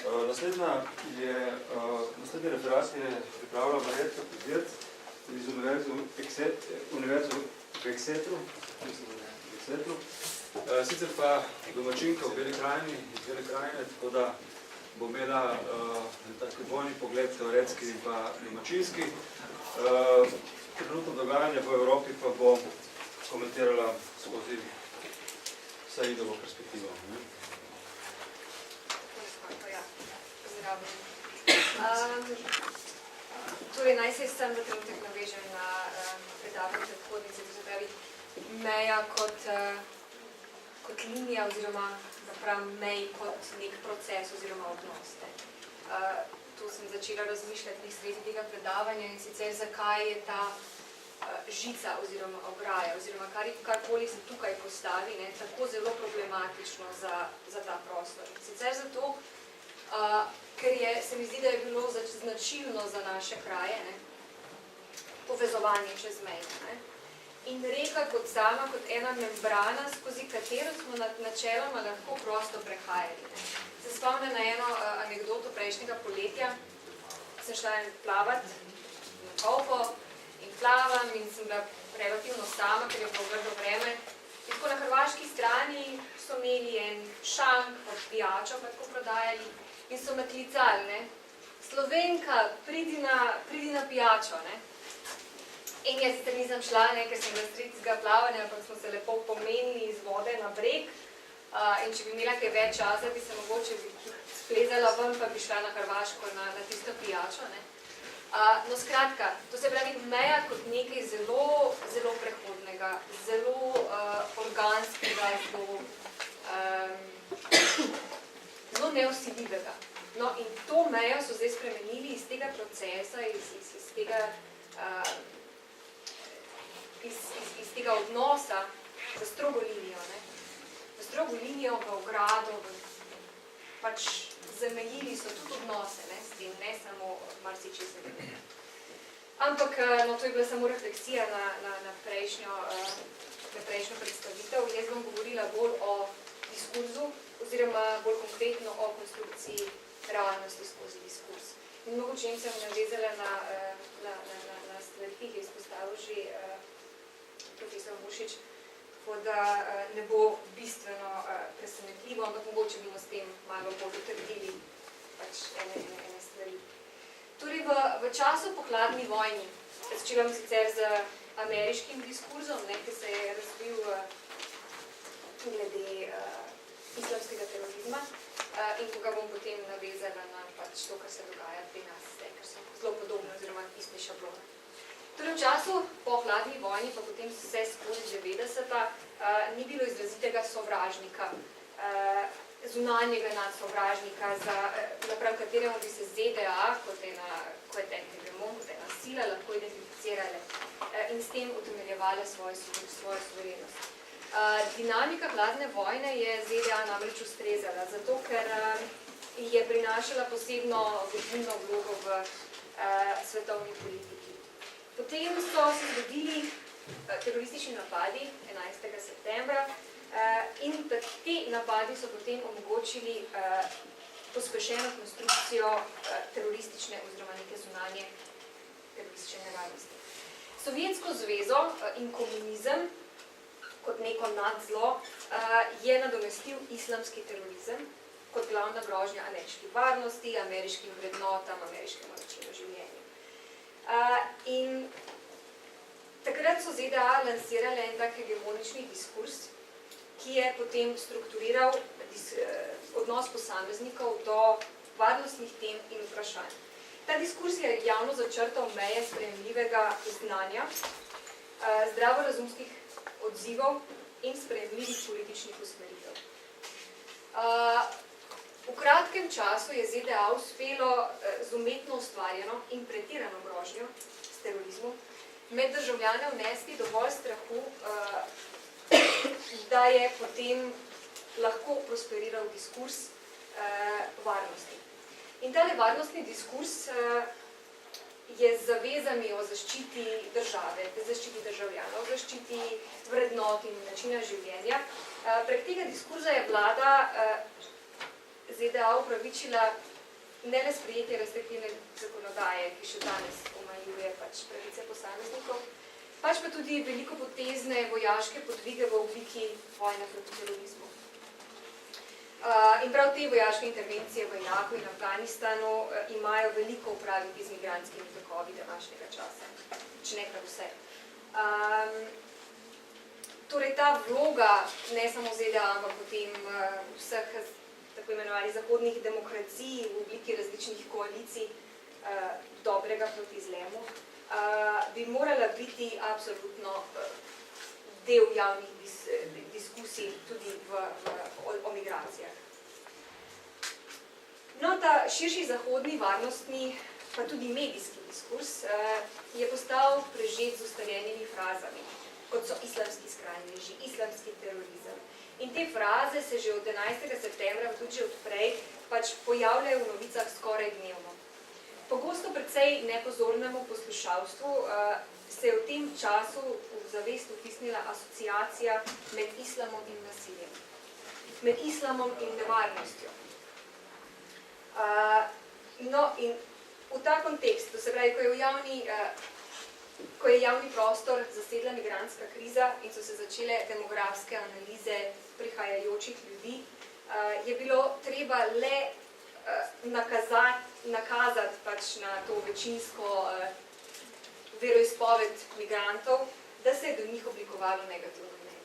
Naslednji referat je pripravila Marjetka Podjert iz Univerze v Exetru, sicer pa domačinka v Beli krajini, iz Bele krajine, tako da bo imela taki dvojni pogled, teoretski in pa domačinski. Trenutno dogajanje v Evropi pa bo komentirala skozi Saidovo perspektivo. Torej, naj se sem za trenutek navežem na predavanje predhodnice, to se pravi meja kot linija oziroma napram mej kot nek proces oziroma odnos. Tu sem začela razmišljati sredi tega predavanja in sicer zakaj je ta žica oziroma ograja oziroma karkoli se tukaj postavi tako zelo problematično za ta prostor. Sicer zato, ker se mi zdi, da je bilo značilno za naše kraje povezovanje čez meje. In reka kot sama, kot ena membrana, skozi katero smo načeloma lahko prosto prehajali. Se spomnim na eno anekdoto prejšnjega poletja. Sem šla plavat na Kolpo in plavam in sem bila relativno sama, ker je bilo grdo vreme. In tako na hrvaški strani so imeli en šank, pijačo, pa tako prodajali, in so me klicali, Slovenka, pridi na pijačo. In jaz sicer nisem šla, ker sem bila stritskega plavanja, ampak smo se lepo pomenili iz vode na breg. In če bi imela kaj več časa, bi se mogoče splezala ven, pa bi šla na Hrvaško na tisto pijačo. No skratka, to se pravi meja kot nekaj zelo, zelo prehodnega, zelo organskega, zelo neosiljivega. No in to mejo so zdaj spremenili iz tega procesa, iz tega odnosa za strogo linijo. V strogo linijo, v ogrado, pač zamejili so tudi odnose s tem, ne samo marsičesega. Ampak, no, to je bila samo refleksija na prejšnjo predstavitev. Jaz bom govorila bolj o diskurzu, oziroma bolj konkretno o konstrukciji realnosti skozi diskurs. In mogoče sem navezala na stvari, ki jih je izpostavil že profesor Mušič, tako da ne bo bistveno presenetljivo, ampak mogoče bomo s tem malo bolj utrdili ene stvari. Torej, v času po hladni vojni, začela sicer z ameriškim diskurzom, ki se je razvil glede islamskega terorizma in ko ga bom potem navezala na to, kar se dogaja pri nas, ker so zelo podobne oziroma iste šablone. Torej, v času po hladni vojni, pa potem vse skozi 90-ta, ni bilo izrazitega sovražnika, zunanjega nadsovražnika, napram kateremu bi se ZDA kot en hegemon, kot ena sila lahko identificirale in s tem utemeljevale svojo suverenost. Dinamika hladne vojne je ZDA namreč ustrezala, zato ker je prinašala posebno vodilno vlogo v svetovni politiki. Potem so se zgodili teroristični napadi 11. septembra in ti napadi so potem omogočili pospešeno konstrukcijo teroristične oziroma neke zunanje teroristične nevarnosti. Sovjetsko zvezo in komunizem kot neko nadzlo je nadomestil islamski terorizem kot glavna grožnja ameriški varnosti, ameriškim vrednotam, ameriškemu načinu življenja. In takrat so ZDA lansirale en tak hegemonični diskurs, ki je potem strukturiral odnos posameznikov do varnostnih tem in vprašanj. Ta diskurs je javno začrtal meje sprejemljivega znanja, zdravorazumskih odzivov in sprejemljivih političnih usmeritev. V kratkem času je ZDA uspelo z umetno ustvarjeno in pretirano grožnjo s terorizmom med državljane vnesti dovolj strahu, da je potem lahko prosperiral diskurs varnosti. In tale varnostni diskurs je z zavezami o zaščiti države, zaščiti državljanov, o zaščiti vrednot in načina življenja. Prek tega diskurza je vlada ZDA upravičila ne le sprejetje restriktivne zakonodaje, ki še danes omejuje pravice posameznikov, pač pa tudi velikopotezne vojaške podvige v obliki vojne proti terorizmu. In prav te vojaške intervencije v Iraku in Afganistanu imajo veliko opraviti z migrantskimi tokovi današnjega časa, če ne kar vse. Torej ta vloga ne samo ZDA, ampak potem vseh tako imenovanih zahodnih demokracij v obliki različnih koalicij dobrega proti zlemu, bi morala biti absolutno del javnih diskusij tudi o migracijah. No, ta širši zahodni varnostni, pa tudi medijski diskurs je postal prežet z ustaljenimi frazami, kot so islamski skrajneži, islamski terorizem. In te fraze se že od 11. septembra, tudi že odprej, pač pojavljajo v novicah skoraj dnevno. Pogosto precej nepozornemu poslušalstvu se je v tem času v zavest vtisnila asociacija med islamom in nasiljem, med islamom in nevarnostjo. No, in v ta kontekst, to se pravi, ko je javni prostor zasedla migrantska kriza in so se začele demografske analize prihajajočih ljudi, je bilo treba le nakazati pač na to večinsko veroizpoved migrantov, da se je do njih oblikovalo negativno mnenje.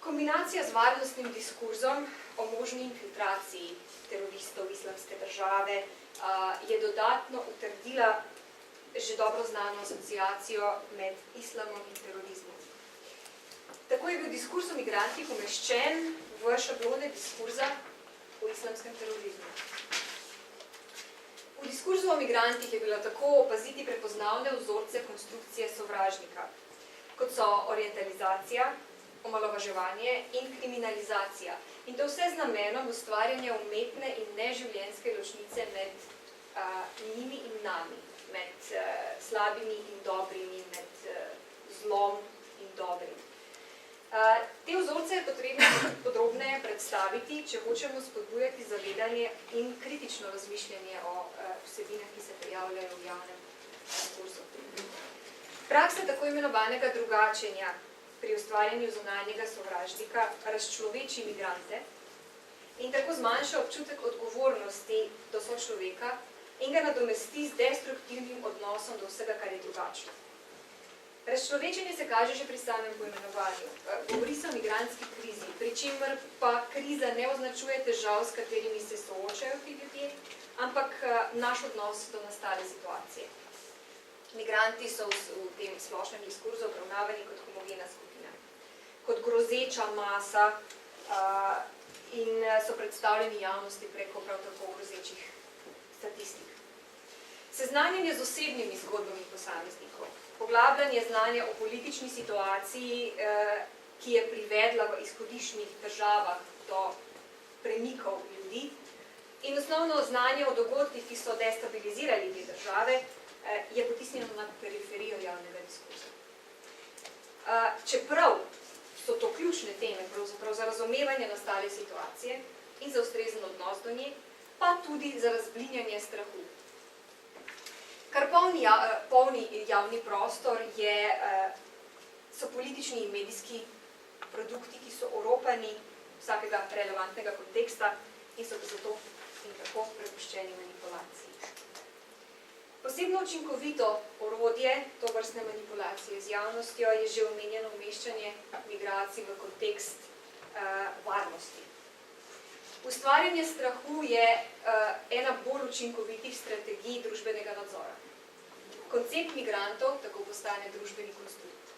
Kombinacija z varnostnim diskurzom o možni infiltraciji teroristov Islamske države je dodatno utrdila že dobro znano asociacijo med islamom in terorizmom. Tako je bil diskurz o migrantih umeščen v šablone diskurza o islamskem terorizmu. V diskurzu o migrantih je bilo tako opaziti prepoznavne vzorce konstrukcije sovražnika, kot so orientalizacija, omalovaževanje in kriminalizacija. In to vse z namenom ustvarjanja umetne in neživljenjske ločnice med njimi in nami, med slabimi in dobrimi, med zlom in dobrim. Te vzorce je potrebno podrobneje predstaviti, če hočemo spodbujati zavedanje in kritično razmišljanje o vsebinah, ki se pojavljajo v javnem diskurzu. Praksa tako imenovanega drugačenja pri ustvarjanju zunanjega sovražnika razčloveči migrante in tako zmanjša občutek odgovornosti do sočloveka in ga nadomesti z destruktivnim odnosom do vsega, kar je drugačno. Razčlovečenje se kaže že pri samem poimenovanju. Govori se o migrantski krizi, pri čemer pa kriza ne označuje težav, s katerimi se soočajo ti ljudje, ampak naš odnos do nastale situacije. Migranti so v tem splošnem diskurzu obravnavani kot homogena skupina, kot grozeča masa in so predstavljeni javnosti preko prav tako grozečih statistik. Seznanjanje z osebnimi zgodbami posameznikov, poglabljanje znanja o politični situaciji, ki je privedla v izhodiščnih državah do premikov ljudi, in osnovno znanje o dogodkih, ki so destabilizirali te države, je potisnjeno na periferijo javnega diskursa. Čeprav so to ključne teme pravzaprav za razumevanje nastale situacije in za ustrezen odnos do nje, pa tudi za razblinjanje strahu. Kar polni javni prostor so politični in medijski produkti, ki so oropani vsakega relevantnega konteksta in so zato in tako prepuščeni manipulaciji. Posebno učinkovito orodje tovrstne manipulacije z javnostjo je že omenjeno umeščanje migracij v kontekst varnosti. Ustvarjanje strahu je ena bolj učinkovitih strategij družbenega nadzora. Koncept migrantov tako postane družbeni konstrukt,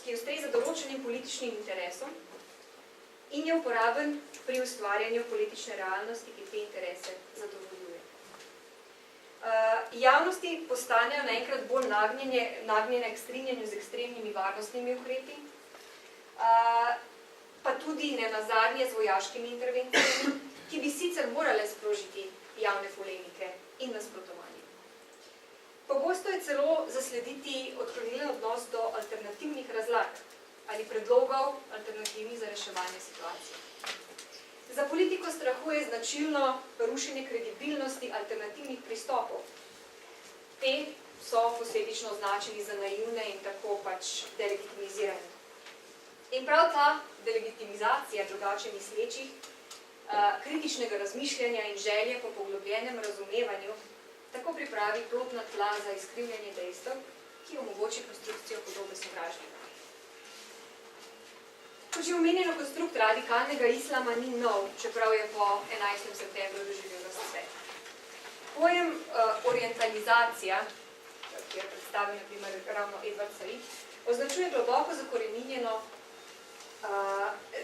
ki ustreza določenim političnim interesom in je uporaben pri ustvarjanju politične realnosti, ki te interese zadovoljuje. Javnosti postanejo naenkrat bolj nagnjene k strinjanju z ekstremnimi varnostnimi ukrepi, pa tudi nenazadnje z vojaškimi intervencijami, ki bi sicer morale sprožiti javne polemike in nasprotovanje. Pogosto je celo zaslediti odklonilen odnos do alternativnih razlag ali predlogov alternativnih za reševanje situacije. Za politiko strahu je značilno rušenje kredibilnosti alternativnih pristopov. Te so posledično označeni za naivne in tako pač delegitimizirane. In prav ta delegitimizacija drugače mislečih, kritičnega razmišljanja in želje po poglobljenem razumevanju tako pripravi plodna tla za izkrivljanje dejstev, ki omogoči konstrukcijo podobe sovražnika. Kot že omenjeno, konstrukt radikalnega islama ni nov, čeprav je po 11. septembru doživel razcvet. Pojem orientalizacija, ki je predstavil na primer ravno Edward Said, označuje globoko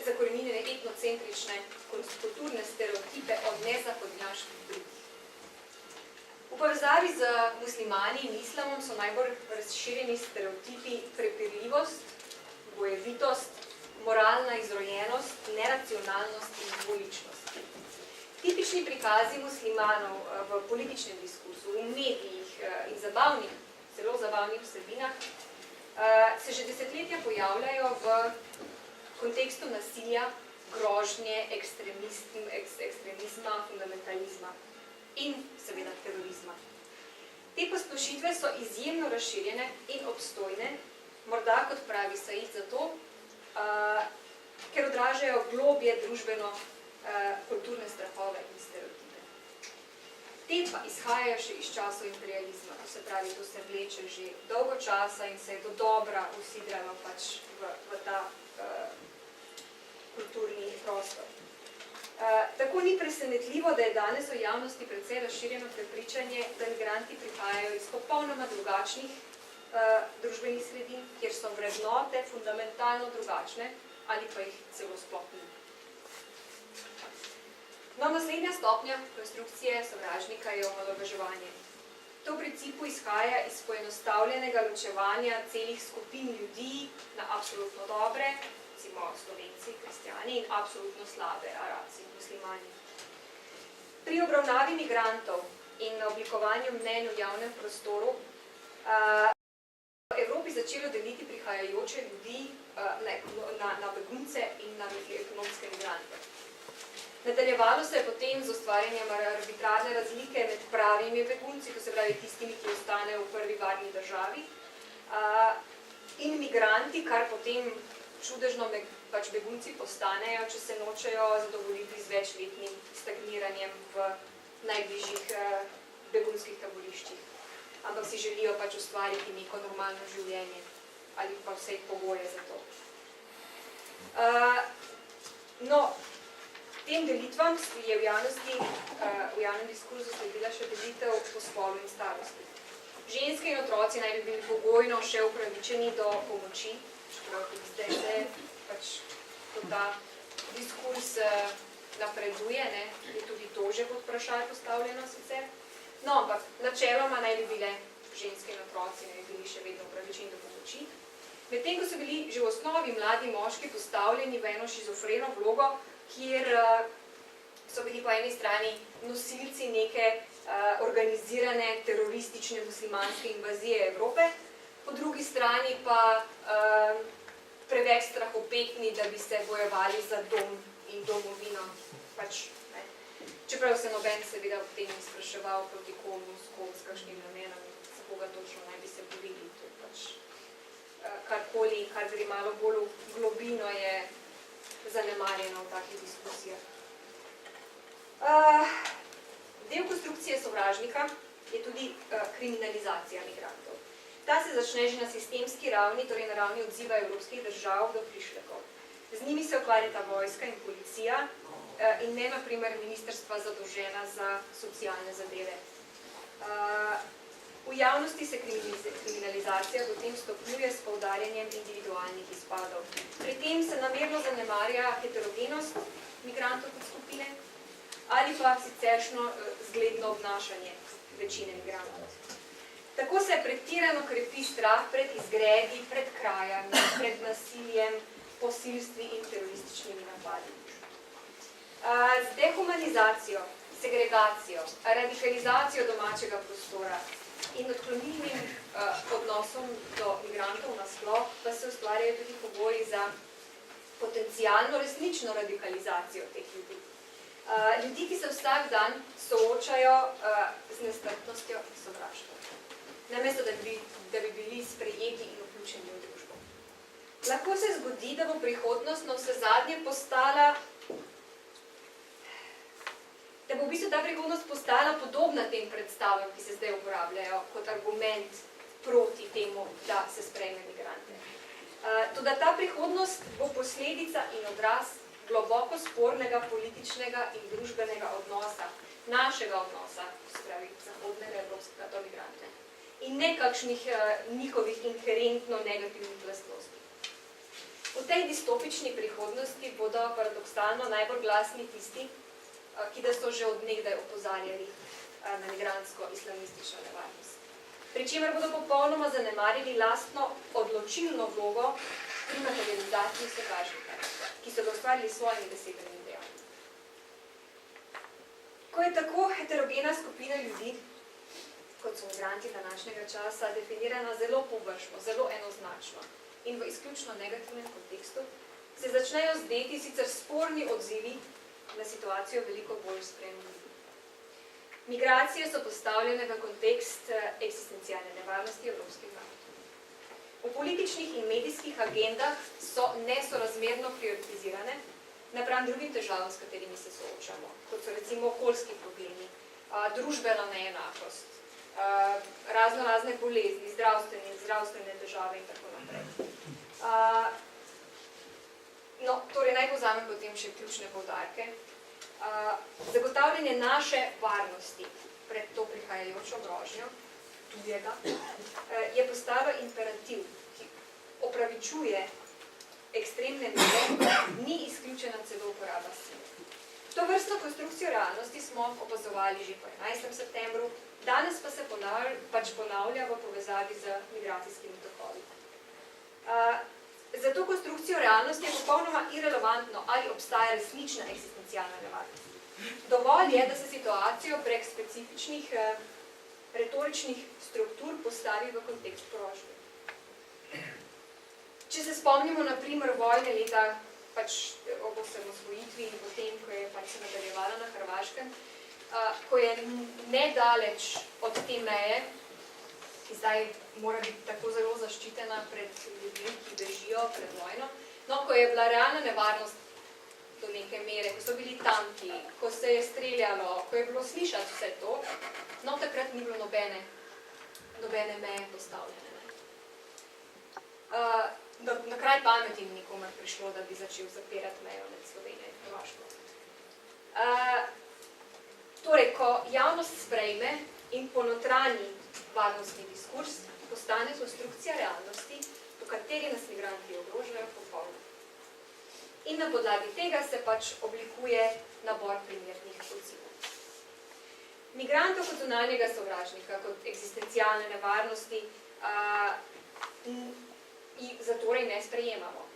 zakoreninjene etnocentrične kulturne stereotipe od nezahodnjaških drugih. V povezavi z muslimani in islamom so najbolj razširjeni stereotipi prepirljivost, bojevitost, moralna izrojenost, neracionalnost in dvoličnost. Tipični prikazi muslimanov v političnem diskursu, v medijih in zabavnih, zelo zabavnih vsebinah se že desetletja pojavljajo v kontekstu nasilja, grožnje, ekstremizma, fundamentalizma in seveda terorizma. Te posplošitve so izjemno razširjene in obstojne, morda kot pravi Said zato, ker odražajo globje družbeno-kulturne strahove in stereotipe. Te pa izhajajo še iz časov imperializma, to se pravi, to se vleče že dolgo časa in se je do dobra usidralo pač v ta kulturni prostor. Tako ni presenetljivo, da je danes v javnosti precej razširjeno prepričanje, da migranti prihajajo iz popolnoma drugačnih družbenih sredin, kjer so vrednote fundamentalno drugačne ali pa jih celo sploh ni. No, naslednja stopnja konstrukcije sovražnika je omalovaževanje. To v principu izhaja iz poenostavljenega ločevanja celih skupin ljudi na absolutno dobre, recimo Slovenci, kristjani, in absolutno slabe, Arabci, muslimani. Pri obravnavi migrantov in na oblikovanju mnenj v javnem prostoru v Evropi začelo deliti prihajajoče ljudi na begunce in na ekonomske migrante. Nadaljevalo se je potem z ustvarjanjem arbitrarne razlike med pravimi begunci, to se pravi tistimi, ki ostanejo v prvi varni državi, in migranti, kar potem čudežno pač begunci postanejo, če se nočejo zadovoljiti z večletnim stagniranjem v najbližjih begunskih taboriščih. Ampak si želijo pač ustvariti neko normalno življenje ali pa vse pogoje za to. No, tem delitvam je v javnem diskurzu sledila še delitev po spolu in starosti. Ženske in otroci naj bi bili pogojno še upravičeni do pomoči, čeprav tudi zdaj se pač ta diskurs napreduje, je tudi to že pod vprašaj postavljeno sicer. No, ampak načeloma naj bi bile ženske in otroci naj bi bili še vedno upravičeni do pomoči. Medtem ko so bili že v osnovi mladi moški postavljeni v eno šizofreno vlogo, kjer so bili po eni strani nosilci neke organizirane teroristične muslimanske invazije Evrope, po drugi strani pa preveč strahopetni, da bi se bojevali za dom in domovino. Pač, čeprav se noben seveda v tem spraševal proti komu, s kakšnim namenom, za koga točno naj bi se borili. To je pač karkoli, kar gre malo bolj v globino, je zanemarjeno v takih diskusijah. Del konstrukcije sovražnika je tudi kriminalizacija migrantov. Ta se začne že na sistemski ravni, torej na ravni odziva evropskih držav do prišlekov. Z njimi se ukvarjata vojska in policija in ne, na primer, ministrstva zadolžena za socialne zadeve. V javnosti se kriminalizacija potem stopnjuje s poudarjanjem individualnih izpadov. Pri tem se namerno zanemarja heterogenost migrantov kot skupine ali pa siceršno zgledno obnašanje večine migrantov. Tako se pretirano krepi strah pred izgredi, pred krajami, pred nasiljem, posilstvi in terorističnimi napadi. Z dehumanizacijo, segregacijo, radikalizacijo domačega prostora in odklonilnim odnosom do migrantov nasploh pa se ustvarjajo tudi pogoji za potencialno resnično radikalizacijo teh ljudi. Ljudi, ki se vsak dan soočajo z nestrpnostjo in sovraštvom. Namesto, da bi bili sprejeti in vključeni v družbo. Lahko se zgodi, da bo prihodnost navsezadnje postala, da bo v bistvu ta prihodnost postala podobna tem predstavam, ki se zdaj uporabljajo kot argument proti temu, da se sprejme migrante. Toda ta prihodnost bo posledica in odraz globoko spornega političnega in družbenega odnosa, našega odnosa, se pravi zahodnega evropskega do migrante, in nekakšnih njihovih inherentno negativnih lastnosti. V tej distopični prihodnosti bodo paradoksalno najbolj glasni tisti, ki da so že od nekdaj opozarjali na migrantsko-islamistično nevarnost. Pričemer bodo popolnoma zanemarili lastno odločilno vlogo pri materializaciji sovražnika, ki so ga ustvarili s svojimi besedami dejanji. Ko je tako heterogena skupina ljudi, kot so migranti današnjega časa, definirana zelo površno, zelo enoznačno in v izključno negativnem kontekstu, se začnejo zdeti sicer sporni odzivi na situacijo veliko bolj sprejemljivi. Migracije so postavljene v kontekst eksistencialne nevarnosti evropskih narodov. V političnih in medijskih agendah so nesorazmerno prioritizirane napram drugim težavam, s katerimi se soočamo, kot so recimo okoljski problemi, družbena neenakost, razne bolezni, zdravstvene težave in tako naprej. Torej, naj povzamem potem še ključne poudarke. Zagotavljanje naše varnosti pred to prihajajočo grožnjo tujega je postalo imperativ, ki opravičuje ekstremne mere, ni izključena celo uporaba sile. To vrstno konstrukcijo realnosti smo opazovali že po 11. septembru, danes pa se ponavlja v povezavi z migracijskimi tokovi. Za to konstrukcijo realnosti je popolnoma irelevantno, ali obstaja resnična eksistencialna nevarnost. Dovolj je, da se situacijo prek specifičnih retoričnih struktur postavi v kontekst prožbe. Če se spomnimo na primer vojne leta ob osamosvojitvi in potem, ko je se nadaljevala na Hrvaškem, ko je nedaleč od te meje, ki zdaj mora biti tako zelo zaščitena pred ljudmi, ki bežijo pred vojno, ko je bila realna nevarnost do neke mere, ko so bili tanki, ko se je streljalo, ko je bilo slišati vse to, takrat ni bilo nobene meje postavljene. Na kraj pameti ni nikomer prišlo, da bi začel zapirati mejo med Slovenijo in Hrvaško. Torej, ko javnost sprejme in ponotrani varnostni diskurs, postane konstrukcija realnosti, v kateri nas migranti ogrožajo, popolna. In na podlagi tega se oblikuje nabor primernih odzivov. Migrantov kot zunanjega sovražnika, kot eksistencialne nevarnosti, zatorej ne sprejemamo.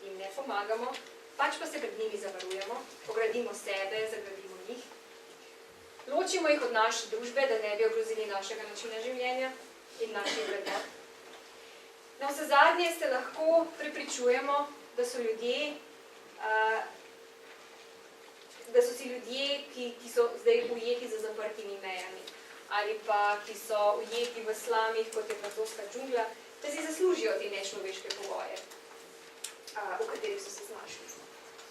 Jim ne pomagamo, pa se pred njimi zavarujemo, ogradimo sebe, zagradimo njih, ločimo jih od naše družbe, da ne bi ogrozili našega načina življenja in naših vrednot. Navsezadnje se lahko prepričujemo, da so si ljudje, ki so zdaj ujeti za zaprtimi mejami, ali pa ki so ujeti v slamih, kot je francoska džungla, da si zaslužijo te nečloveške pogoje, v katerih so se znašli.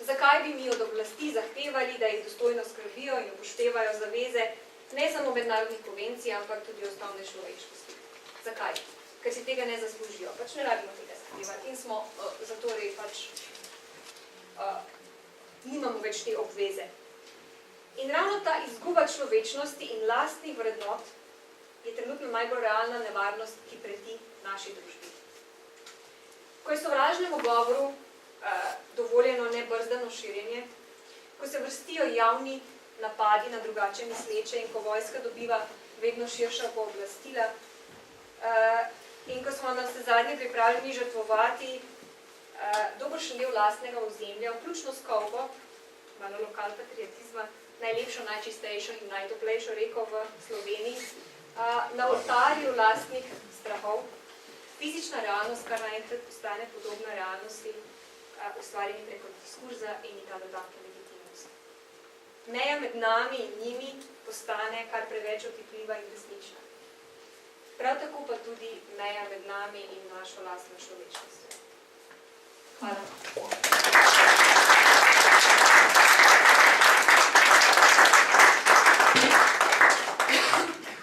Zakaj bi mi od oblasti zahtevali, da jih dostojno skrbijo in upoštevajo zaveze ne samo mednarodnih konvencij, ampak tudi osnovne človeškosti? Zakaj? Ker si tega ne zaslužijo. Ne rabimo tega zahtevati in smo zatorej nimamo več te obveze. In ravno ta izguba človečnosti in lastnih vrednot je trenutno najbolj realna nevarnost, ki preti naši družbi. Ko je sovražnemu govoru dovoljeno nebrzdano širjenje, ko se vrstijo javni napadi na drugače misleče in ko vojska dobiva vedno širša pooblastila in ko smo navsezadnje pripravljeni žrtvovati dobršen del lastnega ozemlja, vključno s Kolpo, malo lokal patriotizma, najlepšo, najčistejšo in najtoplejšo reko v Sloveniji, na oltarju lastnih strahov, fizična realnost, kar naenkrat postane podobna realnosti, ustvarjeni preko diskurza in ta dodatna legitimnost. meja med nami in njimi postane kar preveč otipljiva in resnična. Prav tako pa tudi meja med nami in našo lastno človečnostjo. Hvala.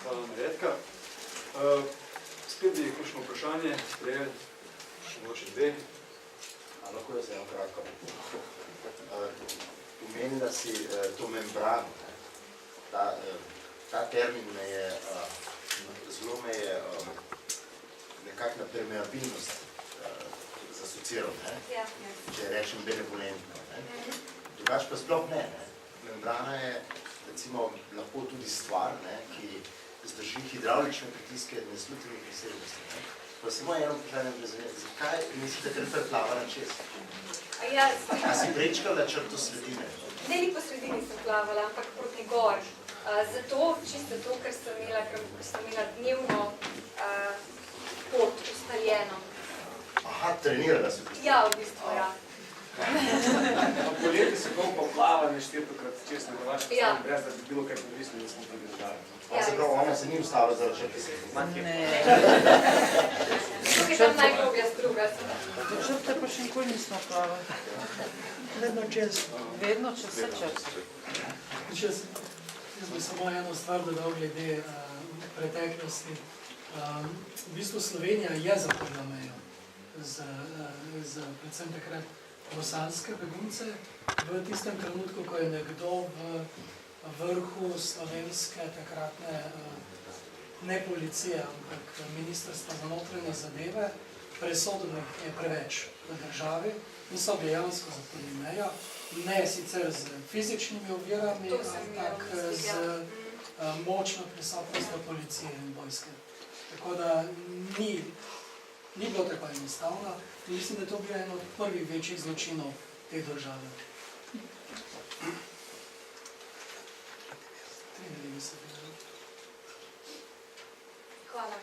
Hvala, Marjetka. Spet bi kakšno vprašanje sprejeli, mogoče dve. Lahko jaz eno kratko. Omenila si to membrano. Ta termin me je, zelo me je nekako na permeabilnost zasociral, če rečem benevolentno. Drugač pa sploh ne. Membrana je recimo lahko tudi stvar, ki zdrži hidravlične pritiske neslutljivih prisebnosti. Pa samo eno vprašanje prezavljati, zakaj mislite, ker preplava na čez? A si prečkala črto sredine? Ne, ni po sredini sem plavala, ampak proti gor. Zato, čisto to, ker sem imela dnevno pot ustaljeno. Aha, trenirala si. Ja, v bistvu, ja. Poleti se bom poplava neštetokrat čez na vaše postavljanje, brez da bi bilo kaj podvisno, da smo tudi dodali. Zaprav, ona se ni ustavila zaradi črte sredine. Ne. Tukaj tam najglobja struga. Do črte pa še nikoli nismo plavali. Vedno čez. Vedno čez vse črte. Jaz bi samo eno stvar dodal glede preteklosti. V bistvu Slovenija je zaprla mejo za predvsem takrat bosanske begunce v tistem trenutku, ko je nekdo v vrhu slovenske takratne ne policije, ampak Ministrstva za notranje zadeve presodil, da je preveč v državi in so dejansko zaprli mejo. Ne sicer z fizičnimi ovirami, ampak z močno prisotnostjo policije in vojske. Tako da ni bilo tako enostavno. Mislim, da je to bil eno od prvih večjih zločinov te države. Hvala.